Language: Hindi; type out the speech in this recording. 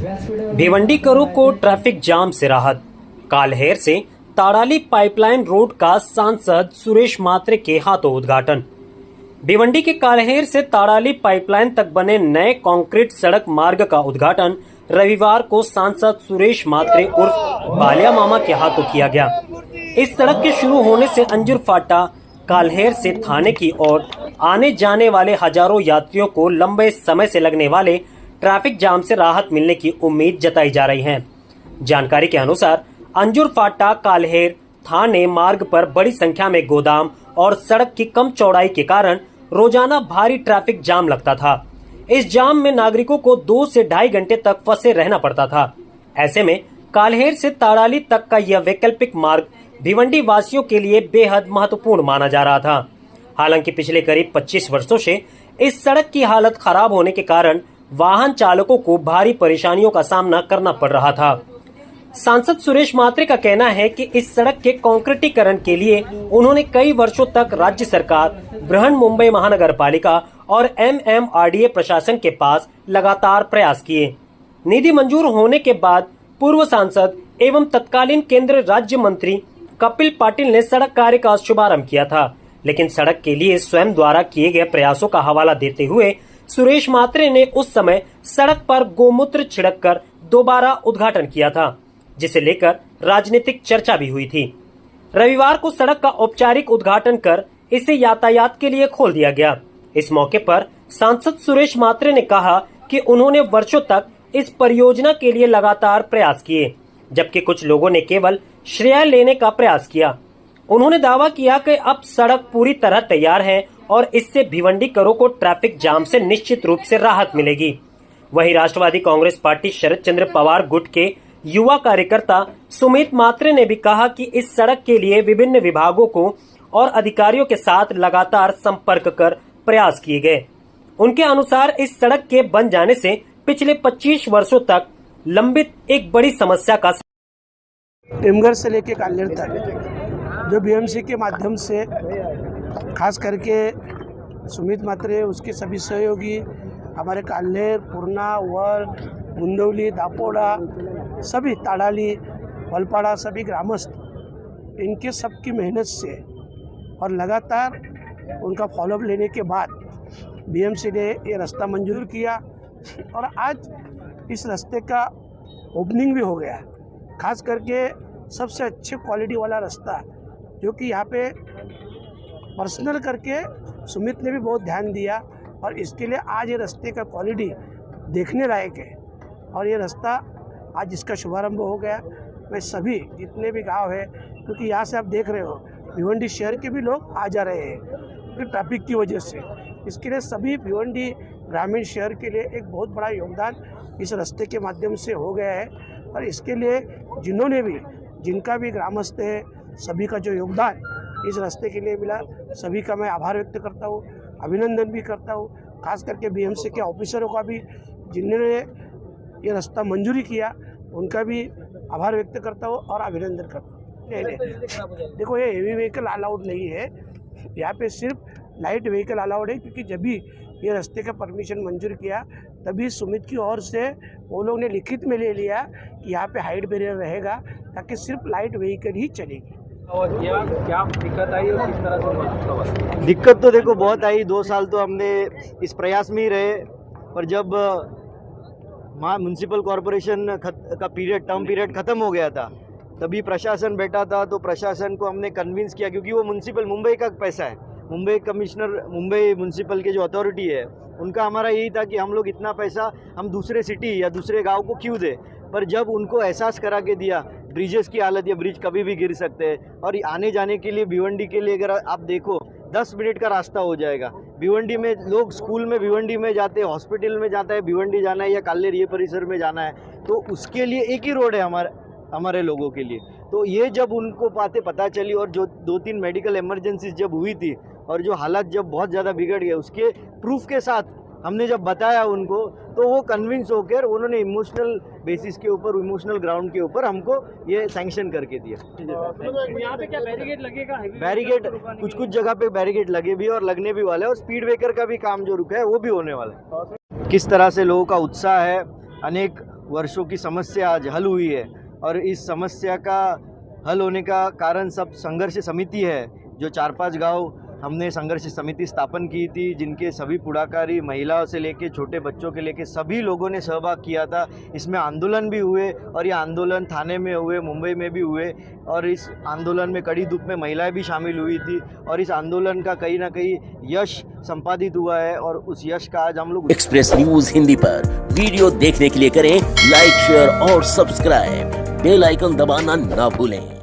भिवंडी करो को ट्रैफिक जाम से राहत। काल्हेर से ताड़ाली पाइपलाइन रोड का सांसद सुरेश मात्रे के हाथों उद्घाटन। भिवंडी के काल्हेर से ताड़ाली पाइपलाइन तक बने नए कंक्रीट सड़क मार्ग का उद्घाटन रविवार को सांसद सुरेश मात्रे उर्फ बालिया मामा के हाथों किया गया। इस सड़क के शुरू होने से अंजुर फाटा काल्हेर से थाने की ओर आने जाने वाले हजारों यात्रियों को लंबे समय से लगने वाले ट्रैफिक जाम से राहत मिलने की उम्मीद जताई जा रही है। जानकारी के अनुसार अंजुर फाटा काल्हेर थाने मार्ग पर बड़ी संख्या में गोदाम और सड़क की कम चौड़ाई के कारण रोजाना भारी ट्रैफिक जाम लगता था। इस जाम में नागरिकों को 2 से ढाई घंटे तक फंसे रहना पड़ता था। ऐसे में काल्हेर से ताड़ाली तक का यह वैकल्पिक मार्ग भिवंडी वासियों के लिए बेहद महत्वपूर्ण माना जा रहा था। हालांकि पिछले करीब 25 वर्षों से इस सड़क की हालत खराब होने के कारण वाहन चालकों को भारी परेशानियों का सामना करना पड़ रहा था। सांसद सुरेश मात्रे का कहना है कि इस सड़क के कंक्रीटीकरण के लिए उन्होंने कई वर्षों तक राज्य सरकार, बृहन मुंबई महानगर पालिका और MMRDA प्रशासन के पास लगातार प्रयास किए। निधि मंजूर होने के बाद पूर्व सांसद एवं तत्कालीन केंद्र राज्य मंत्री कपिल पाटिल ने सड़क कार्य का शुभारंभ किया था, लेकिन सड़क के लिए स्वयं द्वारा किए गए प्रयासों का हवाला देते हुए सुरेश मात्रे ने उस समय सड़क पर गोमूत्र छिड़ककर दोबारा उद्घाटन किया था, जिसे लेकर राजनीतिक चर्चा भी हुई थी। रविवार को सड़क का औपचारिक उद्घाटन कर इसे यातायात के लिए खोल दिया गया। इस मौके पर सांसद सुरेश मात्रे ने कहा कि उन्होंने वर्षों तक इस परियोजना के लिए लगातार प्रयास किए, जबकि कुछ लोगों ने केवल श्रेय लेने का प्रयास किया। उन्होंने दावा किया कि अब सड़क पूरी तरह तैयार है और इससे भिवंडी करो को ट्रैफिक जाम से निश्चित रूप से राहत मिलेगी। वहीं राष्ट्रवादी कांग्रेस पार्टी शरद चंद्र पवार गुट के युवा कार्यकर्ता सुमित मात्रे ने भी कहा कि इस सड़क के लिए विभिन्न विभागों को और अधिकारियों के साथ लगातार संपर्क कर प्रयास किए गए। उनके अनुसार इस सड़क के बन जाने से पिछले 25 वर्षों तक लंबित एक बड़ी समस्या का टिमगर से लेके काल्हेर तक जो BMC के माध्यम से खास करके सुमित मात्रे, उसके सभी सहयोगी, हमारे काल्हेर, पूर्णा, वर, मुंदौली, दापोड़ा, सभी ताड़ाली, वलपाड़ा, सभी ग्रामस्थ, इनके सबकी मेहनत से और लगातार उनका फॉलोअप लेने के बाद BMC ने ये रास्ता मंजूर किया और आज इस रास्ते का ओपनिंग भी हो गया। खास करके सबसे अच्छे क्वालिटी वाला रास्ता जो कि यहाँ पे पर्सनल करके सुमित ने भी बहुत ध्यान दिया और इसके लिए आज ये रास्ते का क्वालिटी देखने लायक है और ये रास्ता आज इसका शुभारंभ हो गया। मैं सभी जितने भी गांव है, क्योंकि यहाँ से आप देख रहे हो भिवंडी शहर के भी लोग आ जा रहे हैं क्योंकि ट्रैफिक की वजह से, इसके लिए सभी भिवंडी ग्रामीण शहर के लिए एक बहुत बड़ा योगदान इस रास्ते के माध्यम से हो गया है। और इसके लिए जिन्होंने भी, जिनका भी ग्रामस्थ है, सभी का जो योगदान इस रास्ते के लिए मिला, सभी का मैं आभार व्यक्त करता हूँ, अभिनंदन भी करता हूँ। खास करके BMC के ऑफिसरों का भी, जिन्होंने ये रास्ता मंजूरी किया, उनका भी आभार व्यक्त करता हूँ और अभिनंदन करता हूँ। नहीं, देखो ये हेवी व्हीकल अलाउड नहीं है, यहाँ पे सिर्फ लाइट व्हीकल अलाउड है, क्योंकि जब भी ये रास्ते का परमिशन मंजूर किया तभी सुमित की ओर से वो लोग ने लिखित में ले लिया कि यहाँ पे हाइट बैरियर रहेगा ताकि सिर्फ लाइट व्हीकल ही चलेगी। और क्या दिक्कत आई और किस तरह से? दिक्कत तो देखो बहुत आई, 2 साल तो हमने इस प्रयास में ही रहे, पर जब म्युनिसिपल कॉरपोरेशन का टर्म पीरियड ख़त्म हो गया था तभी प्रशासन बैठा था, तो प्रशासन को हमने कन्विंस किया, क्योंकि वो म्युनिसिपल मुंबई का पैसा है, मुंबई कमिश्नर, मुंबई म्युनिसिपल के जो अथॉरिटी है उनका हमारा यही था कि हम लोग इतना पैसा हम दूसरे सिटी या दूसरे गांव को क्यों दें। पर जब उनको एहसास करा के दिया ब्रिजेस की हालत, ये ब्रिज कभी भी गिर सकते हैं और आने जाने के लिए भिवंडी के लिए अगर आप देखो 10 मिनट का रास्ता हो जाएगा। भिवंडी में लोग स्कूल में भिवंडी में जाते हैं, हॉस्पिटल में जाता है, भिवंडी जाना है या काल्हेर ये परिसर में जाना है, तो उसके लिए एक ही रोड है हमारे लोगों के लिए। तो ये जब उनको बातें पता चली और जो 2-3 मेडिकल इमरजेंसीज जब हुई थी और जो हालात जब बहुत ज़्यादा बिगड़ गए, उसके प्रूफ के साथ हमने जब बताया उनको, तो वो कन्विंस होकर उन्होंने इमोशनल बेसिस के ऊपर, इमोशनल ग्राउंड के ऊपर हमको ये सैंक्शन करके दिया। यहाँ पे क्या बैरिकेड लगेगा? बैरिकेड कुछ जगह पे बैरिकेड लगे भी और लगने भी वाले हैं और स्पीड ब्रेकर का भी काम जो रुका है वो भी होने वाला है। किस तरह से लोगों का उत्साह है, अनेक वर्षों की समस्या आज हल हुई है। और इस समस्या का हल होने का कारण सब संघर्ष समिति है। जो 4-5 गांव हमने संघर्ष समिति स्थापन की थी, जिनके सभी पुढाकारी महिलाओं से लेके छोटे बच्चों के लेके सभी लोगों ने सहभाग किया था। इसमें आंदोलन भी हुए और ये आंदोलन थाने में हुए, मुंबई में भी हुए और इस आंदोलन में कड़ी धूप में महिलाएं भी शामिल हुई थी और इस आंदोलन का कहीं ना कहीं यश संपादित हुआ है और उस यश का आज हम लोग एक्सप्रेस न्यूज हिंदी पर वीडियो देखने के लिए करें लाइक, शेयर और सब्सक्राइब। बेल आइकन दबाना ना भूलें।